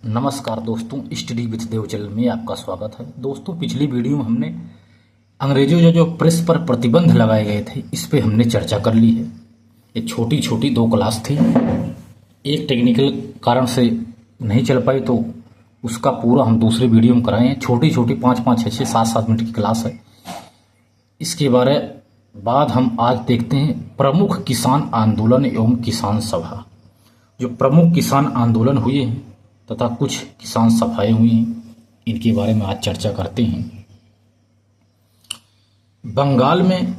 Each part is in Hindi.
नमस्कार दोस्तों, स्टडी विथ देव चैनल में आपका स्वागत है। दोस्तों, पिछली वीडियो में हमने अंग्रेजों जो प्रेस पर प्रतिबंध लगाए गए थे इस पे हमने चर्चा कर ली है। ये छोटी छोटी 2 क्लास थी, एक टेक्निकल कारण से नहीं चल पाई तो उसका पूरा हम दूसरे वीडियो में कराए हैं। छोटी छोटी 5-5, 6-6, 7-7 मिनट की क्लास है। इसके बाद हम आज देखते हैं प्रमुख किसान आंदोलन एवं किसान सभा। जो प्रमुख किसान आंदोलन हुए हैं तथा कुछ किसान सभाएं हुई हैं, इनके बारे में आज चर्चा करते हैं। बंगाल में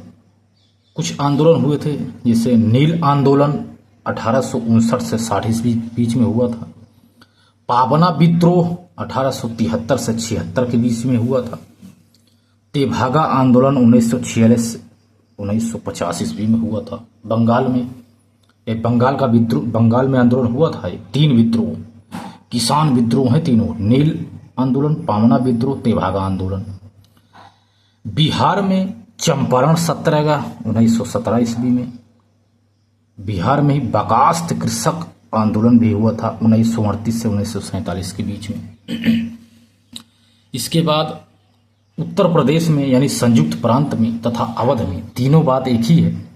कुछ आंदोलन हुए थे, जैसे नील आंदोलन 1859 से 60 ईस्वी बीच में हुआ था। पाबना विद्रोह 1873 से 76 के बीच में हुआ था। तेभागा आंदोलन 1946 से 1950 ईस्वी में हुआ था। बंगाल में आंदोलन हुआ था। 3 विद्रोह, किसान विद्रोह है तीनों, नील आंदोलन, पामना विद्रोह, तेभागा आंदोलन। बिहार में चंपारण सत्याग्रह 1917 ईस्वी में। बिहार में ही बगास्त कृषक आंदोलन भी हुआ था 1938 से 1947 के बीच में। इसके बाद उत्तर प्रदेश में यानी संयुक्त प्रांत में तथा अवध में, तीनों बात एक ही है।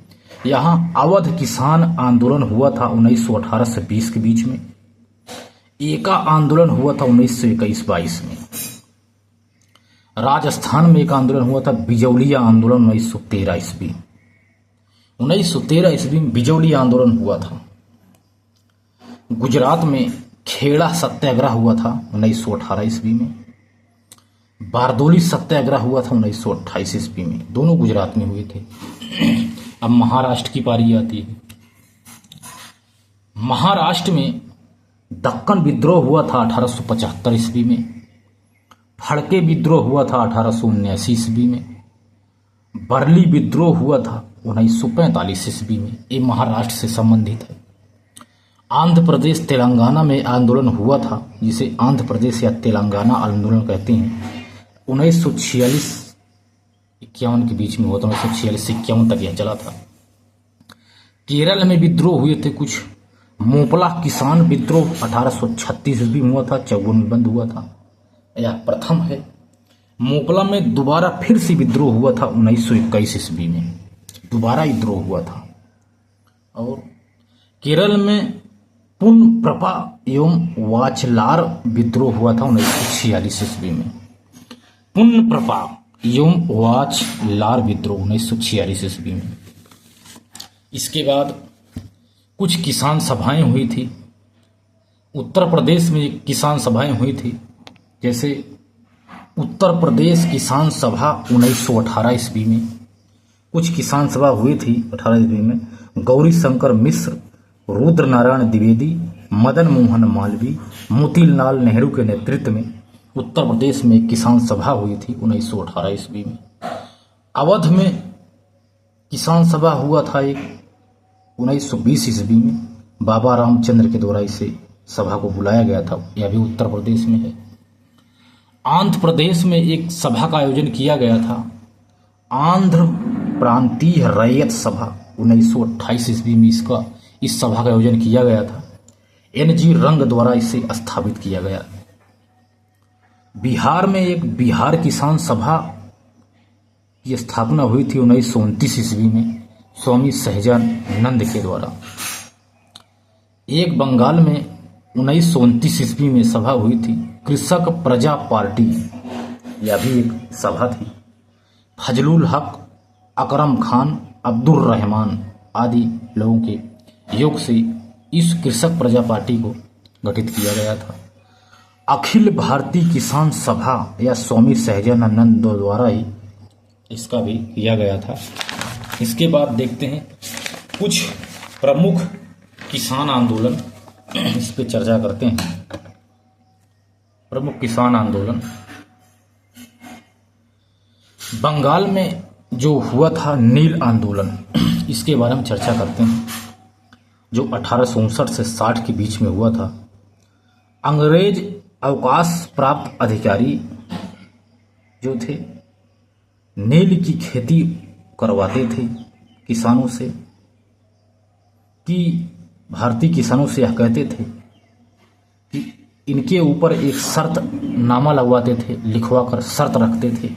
यहाँ अवध किसान आंदोलन हुआ था 1918 से 20 के बीच में। एका आंदोलन हुआ था 1921-22 में। राजस्थान में एक आंदोलन हुआ था बिजौलिया आंदोलन 1913 ईस्वी। 1913 ईस्वी में बिजौलिया आंदोलन हुआ था। गुजरात में खेड़ा सत्याग्रह हुआ था 1918 ईस्वी में। बारदोली सत्याग्रह हुआ था 1928 ईस्वी में। दोनों गुजरात में हुए थे। अब महाराष्ट्र की पारी आती है। महाराष्ट्र में दक्कन विद्रोह हुआ था 1875 ईस्वी में। फड़के विद्रोह हुआ था 1879 ईस्वी में। बरली विद्रोह हुआ था 1945 ईस्वी में। ये महाराष्ट्र से संबंधित है। आंध्र प्रदेश तेलंगाना में आंदोलन हुआ था, जिसे आंध्र प्रदेश या तेलंगाना आंदोलन कहते हैं। 1946-51 के बीच में हुआ था। 1946 से 51 तक यह चला था। केरल में विद्रोह हुए थे कुछ। मोपला किसान विद्रोह 1836 ईस्वी में हुआ था, 54 में बंद हुआ था। यह प्रथम है। मोपला में दोबारा फिर से विद्रोह हुआ था 1921 ईस्वी में। दोबारा विद्रोह हुआ था। और केरल में पुनप्रपा एवं वाचलार विद्रोह हुआ था 1946 ईस्वी में। पुनप्रपा एवं वाचलार विद्रोह 1946 ईस्वी में। इसके बाद कुछ किसान सभाएं हुई थी। उत्तर प्रदेश में किसान सभाएं हुई थी, जैसे उत्तर प्रदेश किसान सभा 1918 ईस्वी में। कुछ किसान सभा हुई थी 18 ईस्वी में। गौरी शंकर मिश्र, रुद्र नारायण द्विवेदी, मदन मोहन मालवीय, मोतीलाल नेहरू के नेतृत्व में उत्तर प्रदेश में किसान सभा हुई थी 1918 ईस्वी में। अवध में किसान सभा हुआ था एक 1920 ईस्वी में। बाबा रामचंद्र के द्वारा इसे सभा को बुलाया गया था। यह भी उत्तर प्रदेश में है। आंध्र प्रदेश में एक सभा का आयोजन किया गया था, आंध्र प्रांतीय रैयत सभा 1928 ईस्वी में। इस सभा का आयोजन किया गया था। NG रंग द्वारा इसे स्थापित किया गया। बिहार में एक बिहार किसान सभा की स्थापना हुई थी 1929 ईस्वी में, स्वामी सहजानंद के द्वारा। एक बंगाल में 1929 ईस्वी में सभा हुई थी, कृषक प्रजा पार्टी। यह भी एक सभा थी। फजलुल हक, अकरम खान, अब्दुल रहमान आदि लोगों के योग से इस कृषक प्रजा पार्टी को गठित किया गया था। अखिल भारतीय किसान सभा या स्वामी सहजानंद द्वारा ही इसका भी किया गया था। इसके बाद देखते हैं कुछ प्रमुख किसान आंदोलन, इस पे चर्चा करते हैं। प्रमुख किसान आंदोलन बंगाल में जो हुआ था नील आंदोलन, इसके बारे में चर्चा करते हैं, जो 1859 से 60 के बीच में हुआ था। अंग्रेज अवकाश प्राप्त अधिकारी जो थे नील की खेती करवाते थे किसानों से, कि भारतीय किसानों से यह कहते थे कि इनके ऊपर एक शर्त नामा लगवाते थे, लिखवा कर शर्त रखते थे,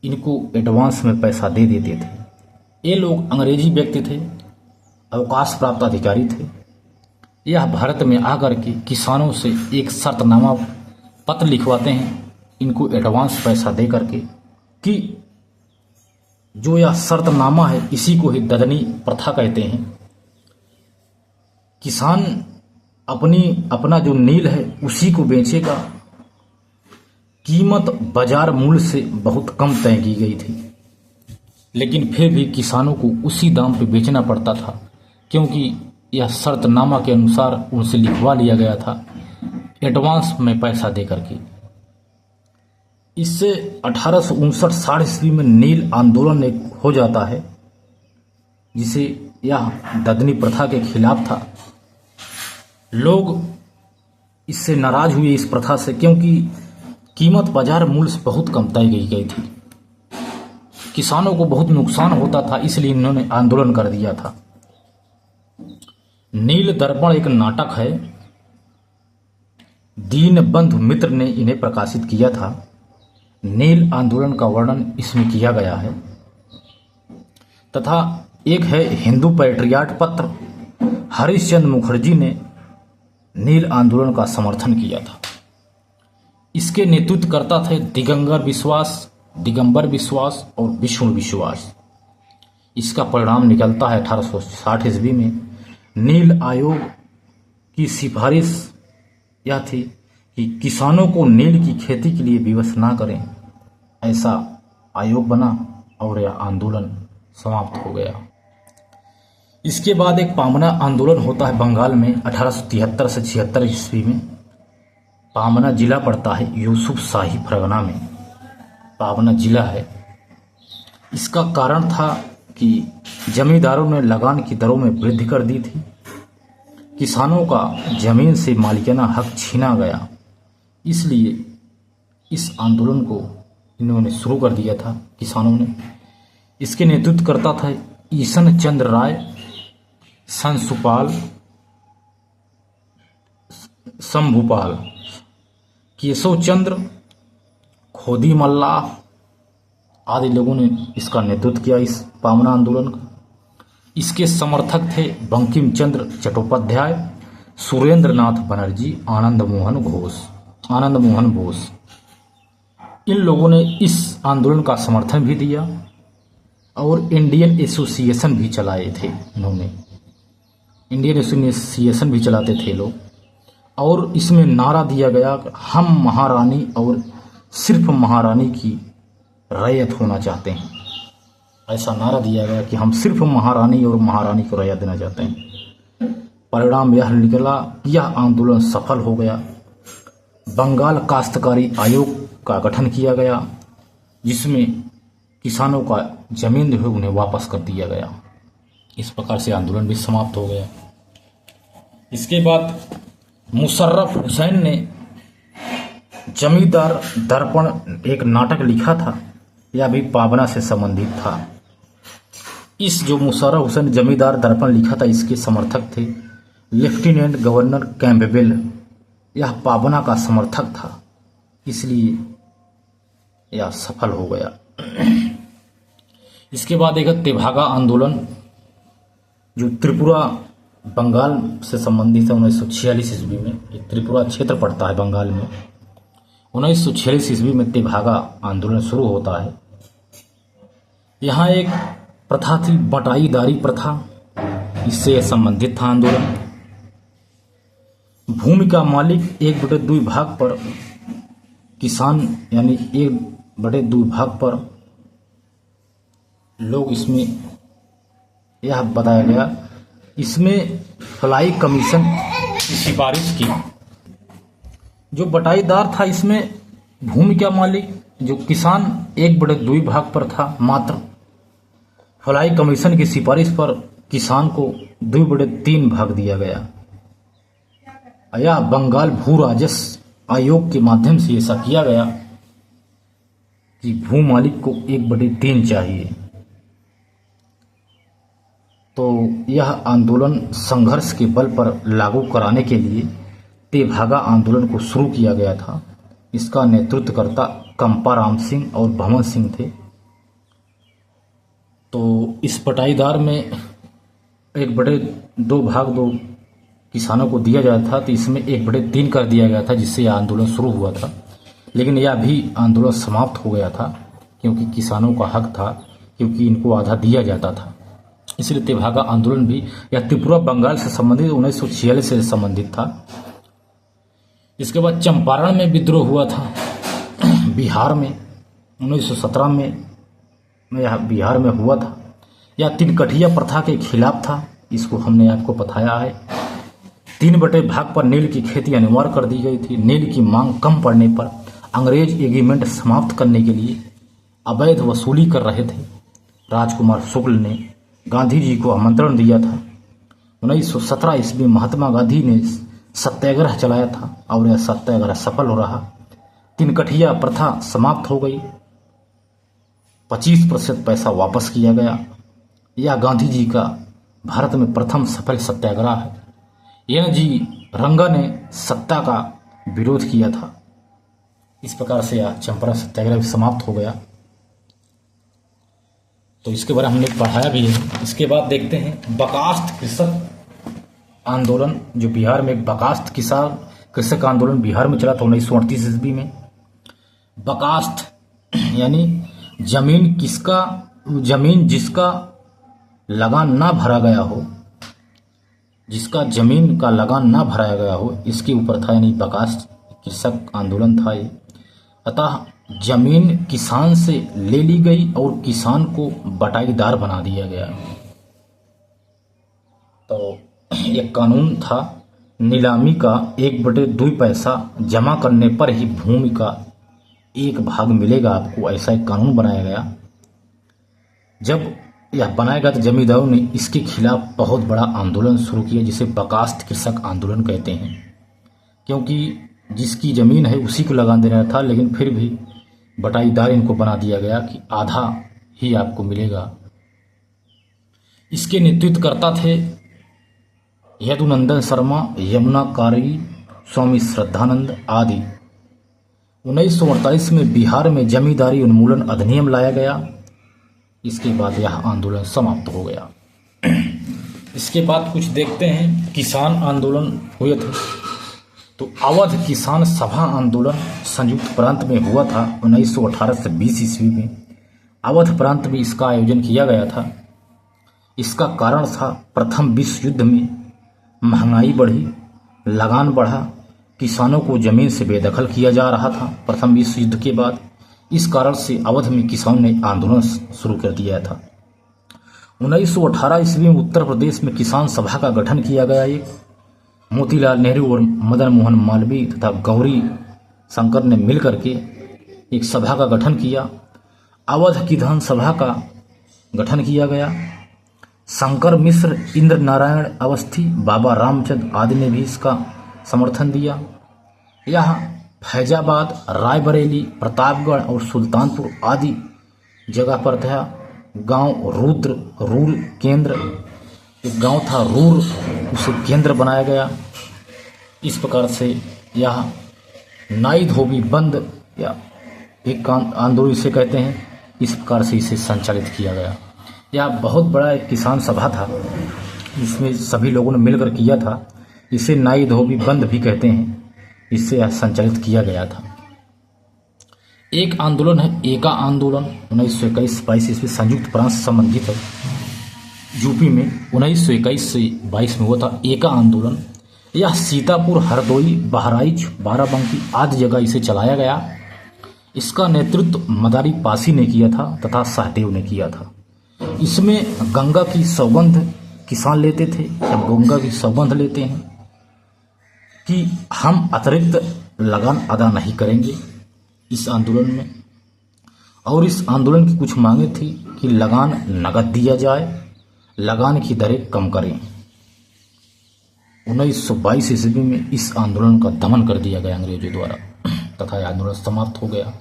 इनको एडवांस में पैसा दे देते थे। ये लोग अंग्रेजी व्यक्ति थे, अवकाश प्राप्त अधिकारी थे। यह भारत में आकर के किसानों से एक शर्तनामा पत्र लिखवाते हैं, इनको एडवांस पैसा दे करके, कि जो यह शर्तनामा है इसी को ही ददनी प्रथा कहते हैं। किसान अपना जो नील है उसी को बेचेगा। कीमत बाजार मूल्य से बहुत कम तय की गई थी, लेकिन फिर भी किसानों को उसी दाम पे बेचना पड़ता था, क्योंकि यह शर्तनामा के अनुसार उनसे लिखवा लिया गया था एडवांस में पैसा दे करके। इससे 1859-60 ईस्वी में नील आंदोलन एक हो जाता है, जिसे यह ददनी प्रथा के खिलाफ था। लोग इससे नाराज हुए इस प्रथा से, क्योंकि कीमत बाजार मूल्य से बहुत कम तय की गई थी। किसानों को बहुत नुकसान होता था, इसलिए इन्होंने आंदोलन कर दिया था। नील दर्पण एक नाटक है, दीनबंधु मित्र ने इन्हें प्रकाशित किया था। नील आंदोलन का वर्णन इसमें किया गया है। तथा एक है हिंदू पैट्रियाट पत्र, हरिश्चंद्र मुखर्जी ने नील आंदोलन का समर्थन किया था। इसके नेतृत्व करता थे दिगंबर विश्वास और विष्णु विश्वास। इसका परिणाम निकलता है 1860 ईस्वी में। नील आयोग की सिफारिश यह थी कि किसानों को नील की खेती के लिए विवश ना करें। ऐसा आयोग बना और यह आंदोलन समाप्त हो गया। इसके बाद एक पामना आंदोलन होता है बंगाल में 1873 से 76 ईस्वी में। पामना जिला पड़ता है यूसुफ शाही परगना में, पामना जिला है। इसका कारण था कि जमींदारों ने लगान की दरों में वृद्धि कर दी थी। किसानों का जमीन से मालिकाना हक छीना गया, इसलिए इस आंदोलन को इन्होंने शुरू कर दिया था किसानों ने। इसके नेतृत्व करता था ईशन चंद्र राय, संशुपाल, शंभुपाल, केशव चंद्र, खोदी मल्लाह आदि लोगों ने इसका नेतृत्व किया इस पामना आंदोलन का। इसके समर्थक थे बंकिम चंद्र चट्टोपाध्याय, सुरेंद्र नाथ बनर्जी, आनंद मोहन बोस। इन लोगों ने इस आंदोलन का समर्थन भी दिया और इंडियन एसोसिएशन भी चलाए थे। इन्होंने इंडियन एसोसिएशन भी चलाते थे लोग, और इसमें नारा दिया गया कि हम महारानी और सिर्फ महारानी की रैयत होना चाहते हैं। ऐसा नारा दिया गया कि हम सिर्फ महारानी और महारानी को रैयत देना चाहते हैं। परिणाम यह निकला कि यह आंदोलन सफल हो गया। बंगाल काश्तकारी आयोग का गठन किया गया, जिसमें किसानों का जमीन जो है उन्हें वापस कर दिया गया। इस प्रकार से आंदोलन भी समाप्त हो गया। इसके बाद मुशर्रफ हुसैन ने जमींदार दर्पण एक नाटक लिखा था, यह भी पाबना से संबंधित था। इस जो मुशर्रफ हुसैन जमींदार दर्पण लिखा था, इसके समर्थक थे लेफ्टिनेंट गवर्नर कैम्पबेल। यह पाबना का समर्थक था, इसलिए यह सफल हो गया। इसके बाद एक तेभागा आंदोलन, जो त्रिपुरा बंगाल से संबंधित है। 1946 ईस्वी में एक त्रिपुरा क्षेत्र पड़ता है बंगाल में। 1946 ईस्वी में तेभागा आंदोलन शुरू होता है। यहाँ एक प्रथा थी बटाईदारी प्रथा, इससे संबंधित था आंदोलन। भूमि का मालिक 1/2 भाग पर, किसान यानी 1/2 भाग पर लोग। इसमें यह बताया गया, इसमें फ्लाई कमीशन की सिफारिश की। जो बटाईदार था, इसमें भूमि का मालिक जो किसान 1/2 भाग पर था मात्र। फ्लाई कमीशन की सिफारिश पर किसान को 2/3 भाग दिया गया। यह बंगाल भू राजस्व आयोग के माध्यम से ऐसा किया गया कि भू मालिक को 1/3 चाहिए। तो यह आंदोलन संघर्ष के बल पर लागू कराने के लिए तेभागा आंदोलन को शुरू किया गया था। इसका नेतृत्वकर्ता कंपाराम सिंह और भवन सिंह थे। तो इस पटाईदार में एक बड़े 2/2 किसानों को दिया गया था, तो इसमें 1/3 कर दिया गया था, जिससे यह आंदोलन शुरू हुआ था। लेकिन यह भी आंदोलन समाप्त हो गया था, क्योंकि किसानों का हक था, क्योंकि इनको आधा दिया जाता था। इसलिए तेभागा आंदोलन भी यह त्रिपुरा बंगाल से संबंधित 1946 से संबंधित था। इसके बाद चंपारण में विद्रोह हुआ था बिहार में 1917 में यह बिहार में हुआ था। यह 3 कठिया प्रथा के खिलाफ था। इसको हमने आपको बताया है। 3/भाग पर नील की खेती अनिवार्य कर दी गई थी। नील की मांग कम पड़ने पर अंग्रेज एग्रीमेंट समाप्त करने के लिए अवैध वसूली कर रहे थे। राजकुमार शुक्ल ने गांधी जी को आमंत्रण दिया था। 1917 ईस्वी महात्मा गांधी ने सत्याग्रह चलाया था और यह सत्याग्रह सफल हो रहा। 3 कठिया प्रथा समाप्त हो गई। 25% पैसा वापस किया गया। यह गांधी जी का भारत में प्रथम सफल सत्याग्रह है। एन जी रंगा ने सत्ता का विरोध किया था। इस प्रकार से यह चंपारण सत्याग्रह भी समाप्त हो गया। तो इसके बारे में हमने पढ़ाया भी है। इसके बाद देखते हैं बकास्त कृषक आंदोलन, जो बिहार में बकास्त किसान कृषक आंदोलन बिहार में चला था 1938 ईस्वी में। बकास्त यानी जमीन जिसका लगान ना भरा गया हो, जिसका जमीन का लगान ना भराया गया हो, इसके ऊपर था, यानी बकास्त कृषक आंदोलन था ये। अतः जमीन किसान से ले ली गई और किसान को बटाईदार बना दिया गया। तो एक कानून था नीलामी का 1/2 पैसा जमा करने पर ही भूमि का 1 भाग मिलेगा आपको, ऐसा एक कानून बनाया गया। जब यह बनाया गया तो जमींदारों ने इसके खिलाफ बहुत बड़ा आंदोलन शुरू किया, जिसे बकास्त कृषक आंदोलन कहते हैं। क्योंकि जिसकी ज़मीन है उसी को लगान देना था, लेकिन फिर भी बटाईदार इनको बना दिया गया कि आधा ही आपको मिलेगा। इसके नेतृत्वकर्ता थे यदुनंदन शर्मा, यमुना कारी, स्वामी श्रद्धानंद आदि। 1948 में बिहार में जमींदारी उन्मूलन अधिनियम लाया गया। इसके बाद यह आंदोलन समाप्त हो गया। इसके बाद कुछ देखते हैं किसान आंदोलन हुए थे। तो अवध किसान सभा आंदोलन संयुक्त प्रांत में हुआ था 1918 से 20 ईस्वी में। अवध प्रांत में इसका आयोजन किया गया था। इसका कारण था प्रथम विश्व युद्ध में महंगाई बढ़ी, लगान बढ़ा, किसानों को जमीन से बेदखल किया जा रहा था प्रथम विश्व युद्ध के बाद। इस कारण से अवध में किसानों ने आंदोलन शुरू कर दिया था। 1918 ईस्वी में उत्तर प्रदेश में किसान सभा का गठन किया गया। एक मोतीलाल नेहरू और मदन मोहन मालवीय तथा गौरी शंकर ने मिलकर के एक सभा का गठन किया। अवध किसान सभा का गठन किया गया। शंकर मिश्र, इंद्र नारायण अवस्थी, बाबा रामचंद्र आदि ने भी इसका समर्थन दिया। यह फैजाबाद, रायबरेली, प्रतापगढ़ और सुल्तानपुर आदि जगह पर था। गांव रूल केंद्र, एक गांव था रूर, उसे केंद्र बनाया गया। इस प्रकार से यह नाई धोबी बंद या एक आंदोलन इसे कहते हैं, इस प्रकार से इसे संचालित किया गया। यह बहुत बड़ा एक किसान सभा था, इसमें सभी लोगों ने मिलकर किया था। इसे नाई धोबी बंद भी कहते हैं। इससे यह संचालित किया गया था। एक आंदोलन है एका आंदोलन 1921-22 ईस्वी संयुक्त प्रांत से संबंधित है। यूपी में 1921 से 22 में हुआ था एका आंदोलन। यह सीतापुर, हरदोई, बहराइच, बाराबंकी आदि जगह इसे चलाया गया। इसका नेतृत्व मदारी पासी ने किया था तथा सहदेव ने किया था। इसमें गंगा की सौगंध किसान लेते थे। जब गंगा की सौगंध लेते हैं कि हम अतिरिक्त लगान अदा नहीं करेंगे इस आंदोलन में। और इस आंदोलन की कुछ मांगे थी कि लगान नगद दिया जाए, लगान की दरें कम करें। 1922 ईस्वी में इस आंदोलन का दमन कर दिया गया अंग्रेजों द्वारा तथा यह आंदोलन समाप्त हो गया।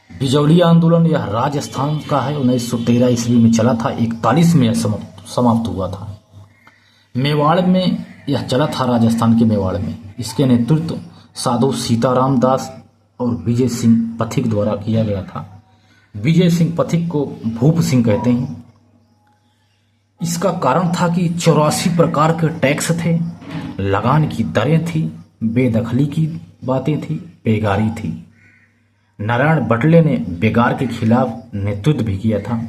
बिजौली आंदोलन यह राजस्थान का है, 1913 ईस्वी में चला था। 41 में यह समाप्त हुआ था। मेवाड़ में यह चला था राजस्थान के मेवाड़ में। इसके नेतृत्व साधु सीताराम दास और विजय सिंह पथिक द्वारा किया गया था। विजय सिंह पथिक को भूप सिंह कहते हैं। इसका कारण था कि 84 प्रकार के टैक्स थे, लगान की दरें थी, बेदखली की बातें थी, बेगारी थी। नारायण बटले ने बेगार के खिलाफ नेतृत्व भी किया था।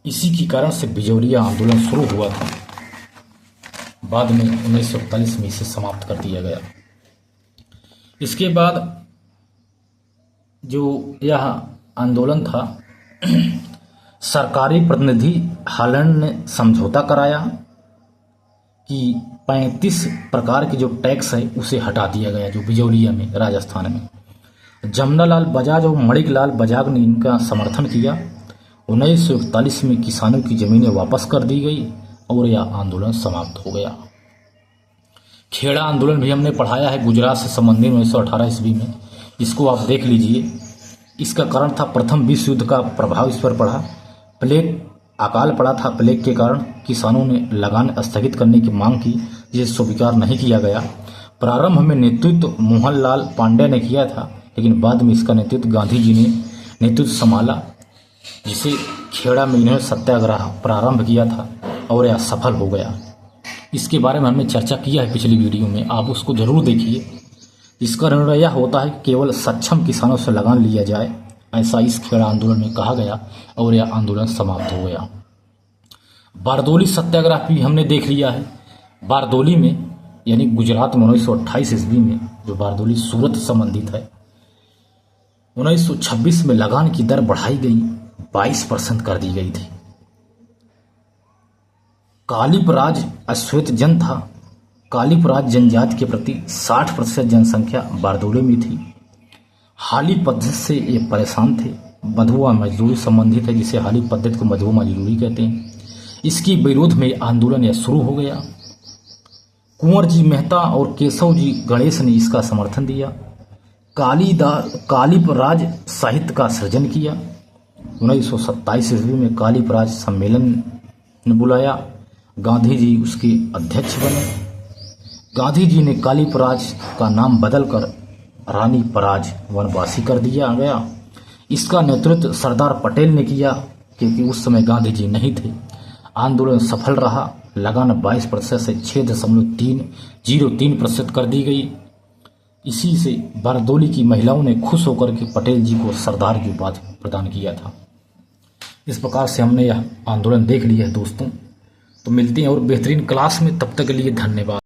इसी के कारण से बिजौलिया आंदोलन शुरू हुआ था। बाद में 1941 में इसे समाप्त कर दिया गया। इसके बाद जो यह आंदोलन था, सरकारी प्रतिनिधि हॉलैंड ने समझौता कराया कि 35 प्रकार के जो टैक्स है उसे हटा दिया गया, जो बिजौलिया में राजस्थान में। जमनालाल बजाज और मणिकलाल बजाज ने इनका समर्थन किया। 1941 में किसानों की जमीनें वापस कर दी गई और यह आंदोलन समाप्त हो गया। खेड़ा आंदोलन भी हमने पढ़ाया है, गुजरात से संबंधित 1918 ईस्वी में। इसको आप देख लीजिए। इसका कारण था प्रथम विश्व युद्ध का प्रभाव इस पर पड़ा। प्लेग अकाल पड़ा था। प्लेग के कारण किसानों ने लगान स्थगित करने की मांग की, जिसे स्वीकार नहीं किया गया। प्रारंभ में नेतृत्व मोहनलाल पांडे ने किया था, लेकिन बाद में इसका नेतृत्व गांधी जी ने नेतृत्व संभाला, जिसे खेड़ा में इन्होंने सत्याग्रह प्रारंभ किया था और यह सफल हो गया। इसके बारे में हमने चर्चा किया है पिछली वीडियो में, आप उसको जरूर देखिए। इसका निर्णय यह होता है कि केवल सक्षम किसानों से लगान लिया जाए, ऐसा इस खेड़ा आंदोलन में कहा गया और यह आंदोलन समाप्त हो गया। बारदोली सत्याग्रह भी हमने देख लिया है। बारदोली में यानी गुजरात में 1928 ईस्वी में, जो बारदोली सूरत संबंधित है, 1926 में लगान की दर बढ़ाई गई, 22% कर दी गई थी। कालिप राज अश्वेत जन था। कालिप राज जनजाति के प्रति 60% जनसंख्या बारदोली में थी। हाली पद्धति से ये परेशान थे। मधुआ मजदूरी संबंधित है, जिसे हाली पद्धति को मधुआ मजदूरी कहते हैं। इसकी विरोध में आंदोलन यह शुरू हो गया। कुंवर जी मेहता और केशव जी गणेश ने इसका समर्थन दिया। कालिप राज साहित्य का सृजन किया। 1927 ईस्वी में कालिप राज सम्मेलन ने बुलाया। गांधी जी उसके अध्यक्ष बने। गांधी जी ने कालिप राज का नाम बदलकर रानी पराज वनवासी कर दिया गया। इसका नेतृत्व सरदार पटेल ने किया, क्योंकि उस समय गांधी जी नहीं थे। आंदोलन सफल रहा। लगान 22% से 6.303% कर दी गई। इसी से बारदोली की महिलाओं ने खुश होकर के पटेल जी को सरदार की उपाधि प्रदान किया था। इस प्रकार से हमने यह आंदोलन देख लिया है दोस्तों। तो मिलते हैं और बेहतरीन क्लास में, तब तक के लिए धन्यवाद।